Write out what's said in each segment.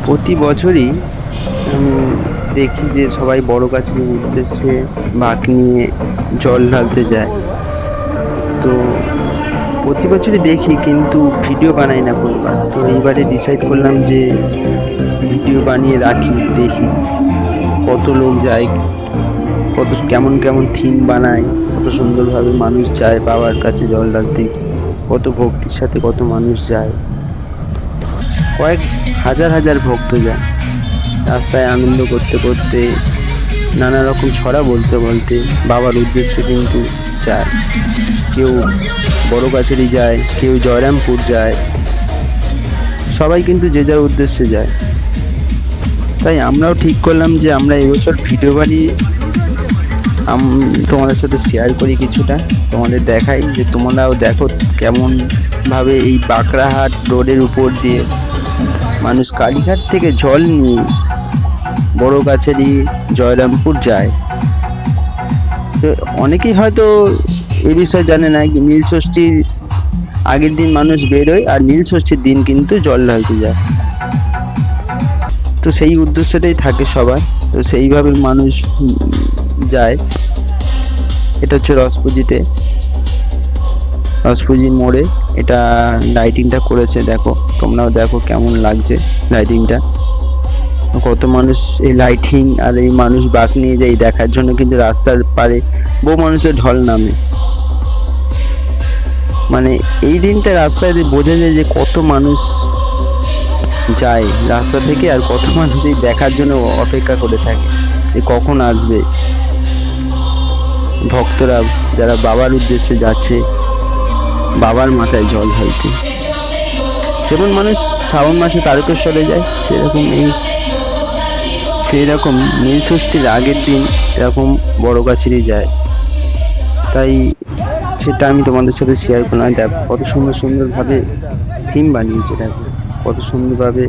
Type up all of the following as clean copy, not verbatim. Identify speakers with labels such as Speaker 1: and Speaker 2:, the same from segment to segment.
Speaker 1: প্রতি বছরই দেখি যে সবাই বড় গাছের উদ্দেশ্যে বাঁক নিয়ে জল ঢালতে যায়। তো প্রতি বছরই দেখি, কিন্তু ভিডিও বানাই না কোনোবার। তো এইবারে ডিসাইড করলাম যে ভিডিও বানিয়ে রাখি, দেখি কত লোক যায়, কত কেমন কেমন থিম বানায়, কত সুন্দরভাবে মানুষ যায় বাবার কাছে জল ঢালতে, কত ভক্তির সাথে কত মানুষ যায়। কয়েক হাজার হাজার ভক্ত যায় রাস্তায় আনন্দ করতে করতে, নানা রকম ছড়া বলতে বলতে বাবার উদ্দেশ্যে কিন্তু যায়। কেউ বড় গাছেরই যায়, কেউ জয়রামপুর যায়, সবাই কিন্তু যে যার উদ্দেশ্যে যায়। তাই আমরাও ঠিক করলাম যে আমরা এবছর ভিডিও বানিয়ে তোমাদের সাথে শেয়ার করি, কিছুটা তোমাদের দেখাই, যে তোমরাও দেখো কেমন ভাবে এই বাঁকড়াহাট রোডের উপর দিয়ে মানুষ কালীঘাট থেকে জল নিয়ে বড় গাছেরই জয়রামপুর যায়। তো অনেকেই হয়তো এ বিষয়ে জানে না, নীল ষষ্ঠীর আগের দিন মানুষ বেরোয় আর নীল ষষ্ঠীর দিন কিন্তু জল ঢালতে যায়। তো সেই উদ্দেশ্যটাই থাকে সবার, তো সেইভাবে মানুষ যায়। এটা হচ্ছে রসপুজিতে, রসপুজির মোড়ে এটা লাইটিংটা করেছে, দেখো তোমরাও দেখো কেমন লাগছে লাইটিংটা। কত মানুষ এই লাইটিং আর এই মানুষ বাঁক নিয়ে যায় দেখার জন্য, কিন্তু রাস্তার পারে বহু মানুষের ঢল নামে। মানে এই দিনটা রাস্তায় বোঝা যায় যে কত মানুষ যায় রাস্তা থেকে, আর কত মানুষ এই দেখার জন্য অপেক্ষা করে থাকে যে কখন আসবে ভক্তরা, যারা বাবার উদ্দেশ্যে যাচ্ছে বাবার মাথায় জল ঢালতে। যেমন মানুষ শ্রাবণ মাসে তারকেশ্বরে যায়, সেরকম নীল ষষ্ঠীর আগের দিন এরকম বড় গাছেরই যায়। তাই সেটা আমি তোমাদের সাথে শেয়ার করলাম। দেখো কত সুন্দর সুন্দরভাবে থিম বানিয়েছে, দেখো কত সুন্দরভাবে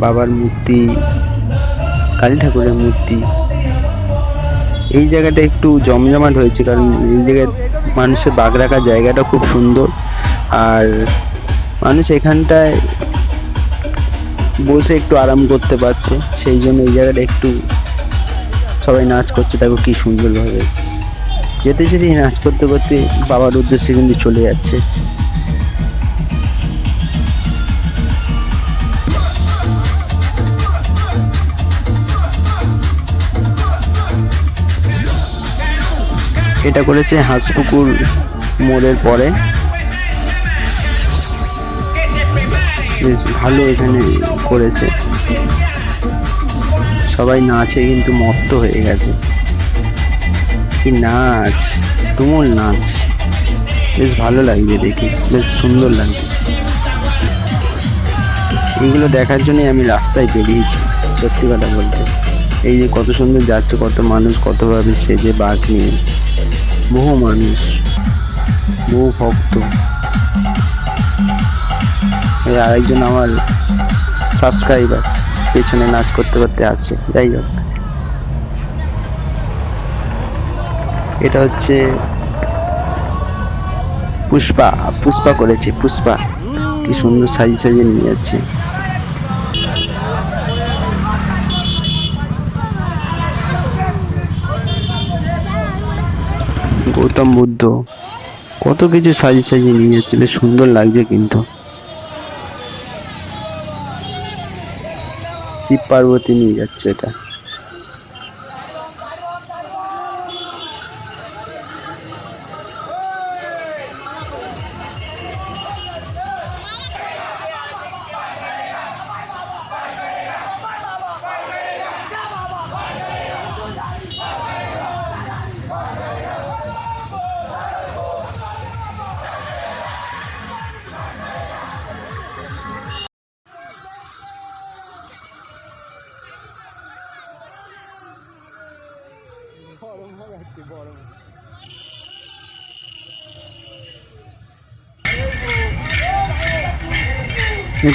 Speaker 1: বাবার মূর্তি, কালী ঠাকুরের মূর্তি। এই জায়গাটা একটু জমজমাট হয়েছে, কারণ এই জায়গায় মানুষের বাঘ রাখার জায়গাটা খুব সুন্দর, আর মানুষ এখানটায় বসে একটু আরাম করতে পারছে, সেই জন্য এই জায়গাটা একটু সবাই নাচ করছে। দেখো কি সুন্দরভাবে যেতে যেতে নাচ করতে করতে বাবার উদ্দেশ্যে কিন্তু চলে যাচ্ছে। এটা করেছে হাঁসপুকুর মোড়ের পরে, বেশ ভালো এখানে করেছে। সবাই নাচে কিন্তু মত্ত হয়ে গেছে, কি নাচ, তুমুল নাচ, বেশ ভালো লাগছে দেখে, বেশ সুন্দর লাগছে। এইগুলো দেখার জন্যই আমি রাস্তায় বেরিয়েছি, সত্যি কথা বলতে। এই যে কত সুন্দর যাচ্ছে, কত মানুষ কতভাবে সেজে বাঁক নিয়ে, বহু মানুষ, বহু ভক্ত। আরেকজন আমার সাবস্ক্রাইবার পেছনে নাচ করতে করতে আসছে। যাই হোক, এটা হচ্ছে পুষ্পা করেছে, পুষ্পা কি সুন্দর সাজিয়ে সাজিয়ে নিয়ে যাচ্ছে। গৌতম বুদ্ধ কত কিছু সাজিয়ে সাজিয়ে নিয়ে যাচ্ছে, বেশ সুন্দর লাগছে। কিন্তু শিব পার্বতী নিয়ে যাচ্ছে এটা।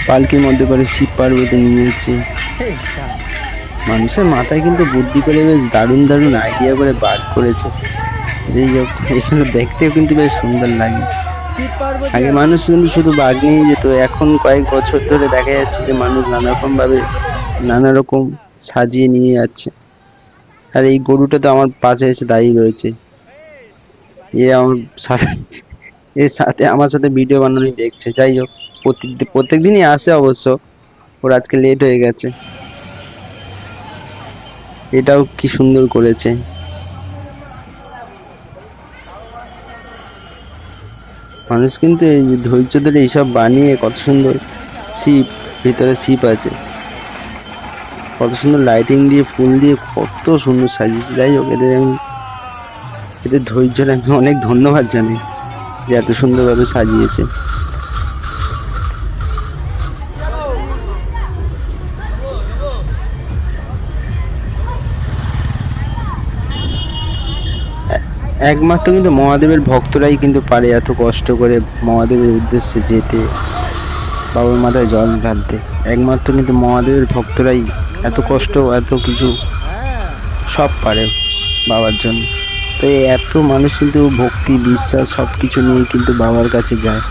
Speaker 1: পালকির মধ্যে করে শিব পার্বতী নিয়ে যাচ্ছে। মানুষের মাথায় কিন্তু বুদ্ধি করে বেশ দারুণ দারুণ আইডিয়া করে বার করেছে। যেই হোক, এগুলো দেখতেও কিন্তু বেশ সুন্দর লাগে। আগে মানুষ কিন্তু শুধু বাঘ নিয়ে যেত, এখন কয়েক বছর ধরে দেখা যাচ্ছে যে মানুষ নানা রকম সাজিয়ে নিয়ে যাচ্ছে। আর এই গরুটা তো আমার পাশে এসে দাঁড়িয়ে রয়েছে, এ আমার সাথে এর সাথে আমার সাথে ভিডিও বানানোই দেখছে। যাই হোক, প্রত্যেক দিনই আসে অবশ্য, ওর আজকে লেট হয়ে গেছে। এটাও কি সুন্দর করেছে। মানুষ কিন্তু এই যে ধৈর্য ধরে এইসব বানিয়ে কত সুন্দর শিপ, ভিতরে শিপ আছে, কত সুন্দর লাইটিং দিয়ে ফুল দিয়ে কত সুন্দর সাজিয়েছে। যাই হোক, এদের ধৈর্যের আমি অনেক ধন্যবাদ জানাই যে এত সুন্দরভাবে সাজিয়েছে। একমাত্র কিন্তু মহাদেবের ভক্তরাই কিন্তু পারে এত কষ্ট করে মহাদেবের উদ্দেশ্যে যেতে, বাবার মাথায় জল ঢালতে। একমাত্র কিন্তু মহাদেবের ভক্তরাই এত কষ্ট, এত কিছু সব পারে বাবার জন্য। তো এত মানুষ কিন্তু ভক্তি বিশ্বাস সবকিছু নিয়ে কিন্তু বাবার কাছে যায়।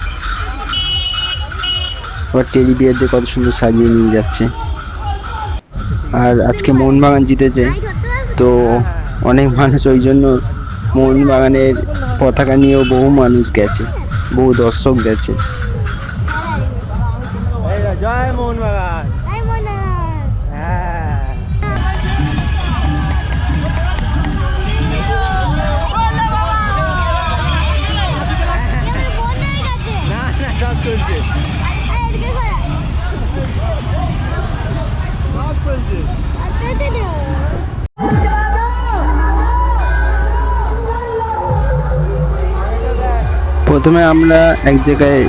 Speaker 1: আবার টেডি বিয়ার দিয়ে কত সুন্দর সাজিয়ে নিয়ে যাচ্ছে। আর আজকে মোহনবাগান জিতেছে, তো অনেক মানুষ ওই জন্য মোহনবাগানের পতাকা নিয়েও বহু মানুষ গেছে, বহু দর্শক গেছে।
Speaker 2: জয় মোহনবাগান। সব চলছে, সব চলছে।
Speaker 1: প্রথমে আমরা এক জায়গায়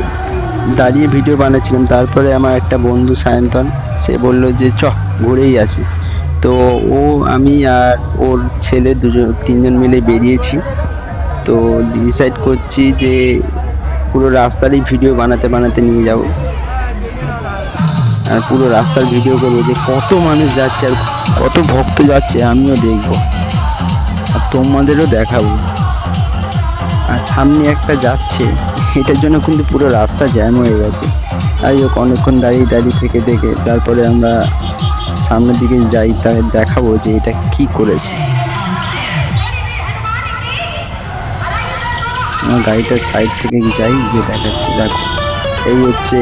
Speaker 1: দাঁড়িয়ে ভিডিও বানাচ্ছিলাম, তারপরে আমার একটা বন্ধু সায়ন্তন, সে বলল যে ঘুরেই আসি। তো আমি আর ওর ছেলে তিনজন মিলে বেরিয়েছি। তো ডিসাইড করছি যে পুরো রাস্তারই ভিডিও বানাতে বানাতে নিয়ে যাব, আর পুরো রাস্তার ভিডিও করবো যে কত মানুষ যাচ্ছে আর কত ভক্ত যাচ্ছে, আমিও দেখবো আর তোমাদেরও দেখাবো। আর সামনে একটা যাচ্ছে, এটার জন্য কিন্তু পুরো রাস্তা জ্যাম হয়ে গেছে। তাই হোক, অনেকক্ষণ দাঁড়িয়ে থেকে দেখে তারপরে আমরা সামনের দিকে যাই, তাই দেখাবো যে এটা কি করেছে। আমার গাড়িটার সাইড থেকে যাই, গিয়ে দেখাচ্ছি। দেখো, এই হচ্ছে,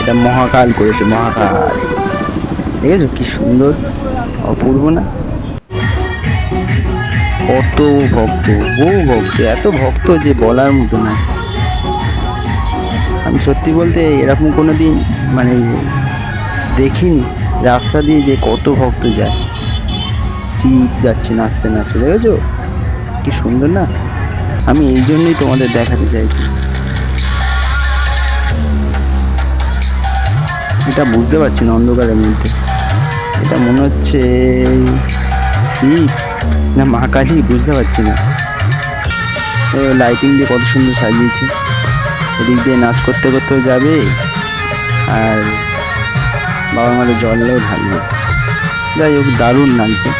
Speaker 1: এটা মহাকাল করেছে, মহাকাল। দেখেছো কি সুন্দর, অপূর্ব না? কত ভক্ত, বহু ভক্ত, এত ভক্ত যে বলার মতো না। আমি সত্যি বলতে এরকম কোনোদিন মানে দেখিনি, রাস্তা দিয়ে যে কত ভক্ত যায়, শিব যাচ্ছে নাচতে নাচতে, দেখেছো কি সুন্দর না? আমি এই জন্যই তোমাদের দেখাতে চাইছি। এটা বুঝতে পারছি না অন্ধকারের মধ্যে, এটা মনে হচ্ছে শিব না মা কালী, বুঝতে পারছি না। লাইটিং দিয়ে কত সুন্দর সাজিয়েছে, এদিক দিয়ে নাচ করতে করতেও যাবে আর বাবার মাঠে জলও ঢালবে। যাই হোক, দারুণ লাগছে।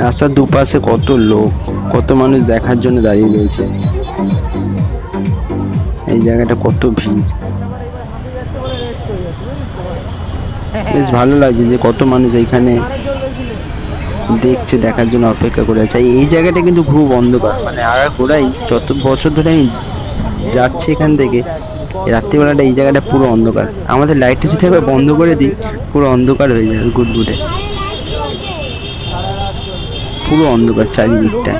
Speaker 1: রাস্তার দুপাশে কত লোক, কত মানুষ দেখার জন্য দাঁড়িয়ে রয়েছে। এই জায়গাটা কত ভিড়, বেশ ভালো লাগছে যে কত মানুষ এইখানে দেখছে, দেখার জন্য অপেক্ষা করে আছে। এই জায়গাটা কিন্তু খুব অন্ধকার, মানে আগাগোড়াই যত বছর ধরে আমি যাচ্ছি এখান থেকে, রাত্রিবেলাটা এই জায়গাটা পুরো অন্ধকার। আমাদের লাইটটা যদি একবার বন্ধ করে দিই, পুরো অন্ধকার হয়ে যাবে, গুটগুটে পুরো অন্ধকার চারিদিকটা।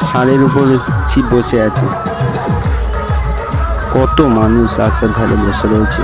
Speaker 1: ষাঁড়ের উপর শিব বসে আছে, কত মানুষ রাস্তার ধারে বসে রয়েছে।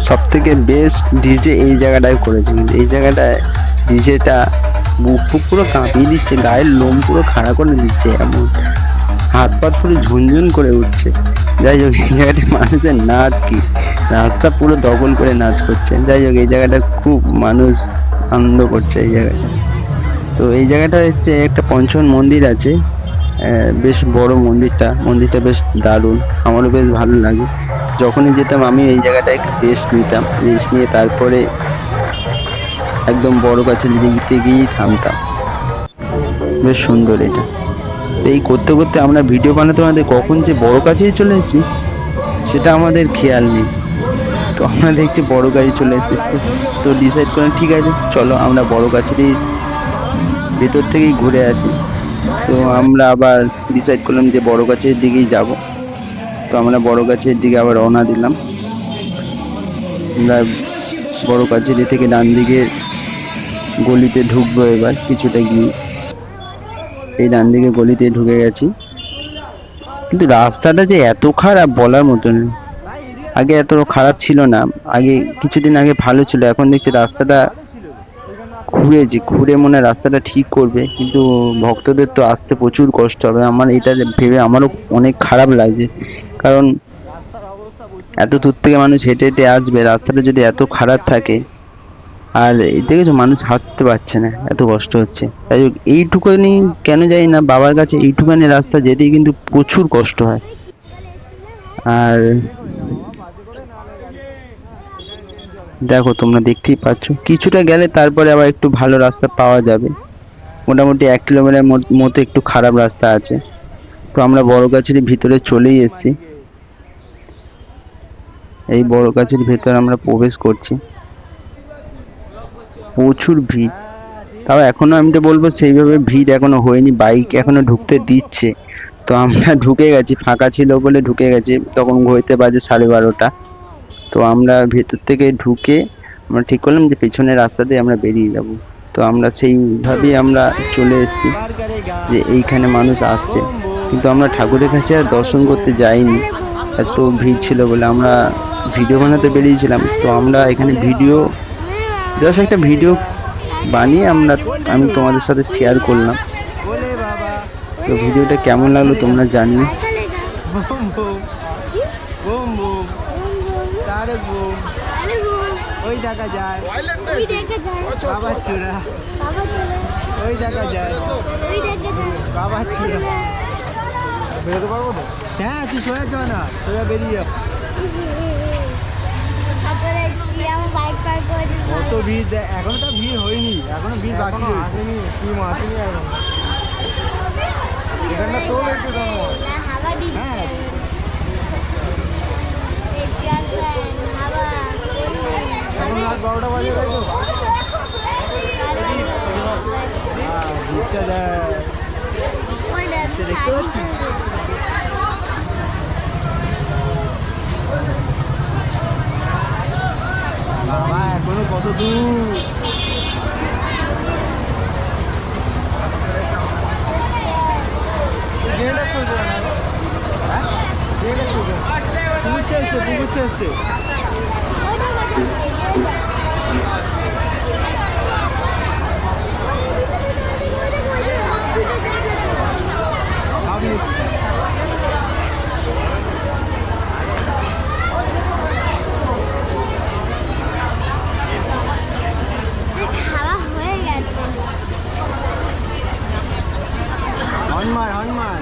Speaker 1: সব থেকে বেস্ট ডিজে এই জায়গাটায় করেছে। কিন্তু এই জায়গাটায় ডিজেটা বুক ফুক পুরো কাঁপিয়ে দিচ্ছে, গায়ের লোম পুরো খাড়া করে দিচ্ছে, এমন হাত পাত পুরো ঝুনঝুন করে উঠছে। যাই হোক, এই জায়গাটায় মানুষের নাচ কি, রাস্তা পুরো দখল করে নাচ করছে। যাই হোক, এই জায়গাটা খুব মানুষ আনন্দ করছে এই জায়গাটা। তো এই জায়গাটা হচ্ছে একটা পঞ্চমন মন্দির আছে, বেশ বড় মন্দিরটা বেশ দারুণ, আমারও বেশ ভালো লাগে। যখনই যেতাম আমি এই জায়গাটায় রেস্ট নিতাম, রেস্ট নিয়ে তারপরে একদম বড় গাছের দিকে গিয়েই থামতাম। বেশ সুন্দর এটা। তো এই করতে করতে আমরা ভিডিও বানাতে বানাতে কখন যে বড় কাছেই চলে এসেছি সেটা আমাদের খেয়াল নেই। তো আমরা দেখছি বড় গাড়ি চলে এসেছে, তো ডিসাইড করলাম ঠিক আছে চলো আমরা বড় গাছেরই ভেতর থেকেই ঘুরে আছি। তো আমরা আবার ডিসাইড করলাম যে বড় গাছের দিকেই যাব। তো আমরা বড় গাছের দিকে আবার রওনা দিলাম। আমরা বড় গাছের থেকে ডান দিকে গলিতে ঢুকবো এবার কিছুটা গিয়ে। এই ডান দিকে গলিতে ঢুকে গেছি, কিন্তু রাস্তাটা যে এত খারাপ বলার মতো না। আগে এত খারাপ ছিল না, আগে কিছুদিন আগে ভালো ছিল, এখন দেখছি রাস্তাটা ঘুরে মনে হয় রাস্তাটা ঠিক করবে, কিন্তু ভক্তদের তো আসতে প্রচুর কষ্ট হবে। আমার এটা ভেবে আমারও অনেক খারাপ লাগছে, কারণ এত দূর থেকে মানুষ হেঁটে হেঁটে আসবে, রাস্তাটা যদি এত খারাপ থাকে, আর দেখেছো মানুষ হাঁটতে পারছে না, এত কষ্ট হচ্ছে। তাই হোক, এইটুকুনি কেন জানি না বাবার কাছে এইটুকানি রাস্তা যেতেই কিন্তু প্রচুর কষ্ট হয়। আর দেখো তোমরা দেখতেই পাচ্ছ, কিছুটা গেলে তারপরে আবার একটু ভালো রাস্তা পাওয়া যাবে। মোটামুটি 1 কিলোমিটার মতো একটু খারাপ রাস্তা আছে। তো আমরা বড় গাছের ভিতরে চলেই এসেছি। এই বড় গাছের ভেতরে আমরা প্রবেশ করছি। প্রচুর ভিড়, তাও এখনো আমি তো বলবো সেইভাবে ভিড় এখনো হয়নি, বাইক এখনো ঢুকতে দিচ্ছে। তো আমরা ঢুকে গেছি, ফাঁকা ছিল বলে ঢুকে গেছি। তখন ঘড়িতে বাজে 12:30। তো আমরা ভেতর থেকে ঢুকে আমরা ঠিক করলাম যে পেছনের রাস্তা দিয়ে আমরা বেরিয়ে যাব। তো আমরা সেইভাবেই আমরা চলে এসেছি যে এইখানে মানুষ আসছে, কিন্তু আমরা ঠাকুরের কাছে আর দর্শন করতে যাইনি, এত ভিড় ছিল বলে। আমরা ভিডিও বানাতে বেরিয়েছিলাম, তো আমরা এখানে জাস্ট একটা ভিডিও বানিয়ে আমি তোমাদের সাথে শেয়ার করলাম। তো ভিডিওটা কেমন লাগলো তোমরা জানিও।
Speaker 2: ওই দেখা যায় বাবার চূড়া, ওই দেখা যায় বাবার চূড়া। বেরোতে পারবো তো? হ্যাঁ, তুই সোজা চ না, সোজা বেরিয়ে যাও। কত ভিড়, এখনো তো ভিড় হয়নি, এখনো ভিড় বাকি রয়েছে। এখানটা তোল একটু হ্যাঁ, এখন রাত 12টা বাজে, তাই তো? ভিড়টা দেখতে পাচ্ছি। বাবা এখনো কত দূর। পুকুর চলছে। হনুমান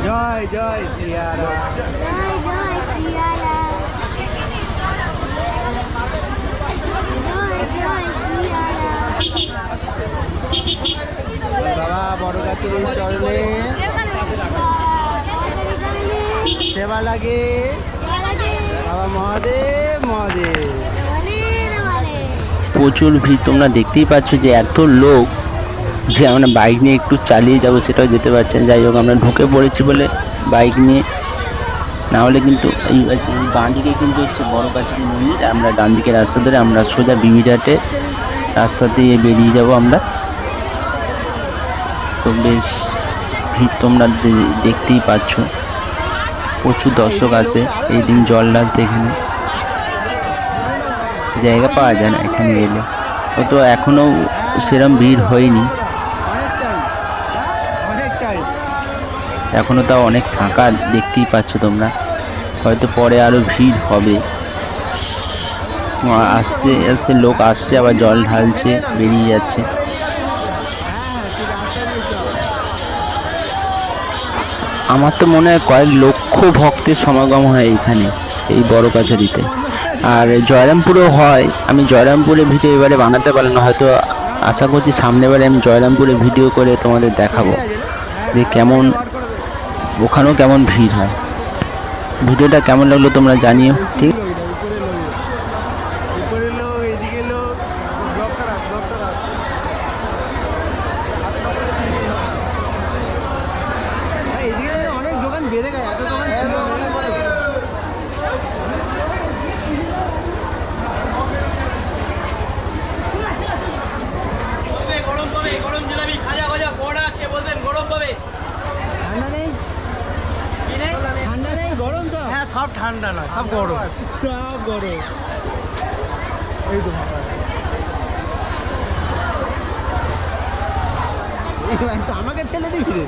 Speaker 2: জয় জয় শ্রীয়ারা, বাবা বড় গাছের চরণে সেবা লাগে। বাবা মহাদেব মহাদেব।
Speaker 1: প্রচুর ভিড়, তোমরা দেখতেই পাচ্ছ যে এত লোক যে আমরা বাইক নিয়ে একটু চালিয়ে যাব সেটাও যেতে পারছি না। যাই হোক, আমরা ঢুকে পড়েছি বলে বাইক নিয়ে না হলে কিন্তু এই বাঁ দিকে কিন্তু হচ্ছে বড় কাছারি মন্দির, আমরা ডান দিকে রাস্তা ধরে আমরা সোজা বিবিঘাটে রাস্তা দিয়ে বেরিয়ে যাব আমরা। তো বেশ ভিড় তোমরা দেখতেই পাচ্ছ, প্রচুর দর্শক আছে এই দিন জল ঢালতে। এখানে জায়গা পাওয়া যায় না এখানে এলে, তো এখনো সেরম ভিড় হয়নি, এখনো তাও অনেক ফাঁকা দেখতেই পাচ্ছ তোমরা, হয়তো পরে আরো ভিড় হবে। আস্তে আস্তে লোক আসছে, আবার জল ঢালছে, বেরিয়ে যাচ্ছে। আমার তো মনে হয় কয়েক লক্ষ ভক্তের সমাগম হয় এখানে এই বড় কাছারিতে। আর জয়রামপুরেও হয়, আমি জয়রামপুরে ভিডিও এবারে বানাতে পারলাম না, হয়তো আশা করছি সামনের বারে আমি জয়রামপুরে ভিডিও করে তোমাদের দেখাবো যে কেমন ওখানেও কেমন ভিড় হয়। ভিডিওটা কেমন লাগলো তোমরা জানিও, ঠিক।
Speaker 2: অনেক দোকান বেড়ে গেছে, এত দোকান ছিল না।
Speaker 3: গরম জিলাপি খাজা ভাজা পড়া আছে, বলবেন গরম পাবে।
Speaker 2: ঠান্ডা নেই,
Speaker 3: কি নেই?
Speaker 2: ঠান্ডা নেই, গরম সব।
Speaker 3: হ্যাঁ সব ঠান্ডা না, সব গরম।
Speaker 2: সব গরম। এই তো আমাকে ফেলে দিবি রে।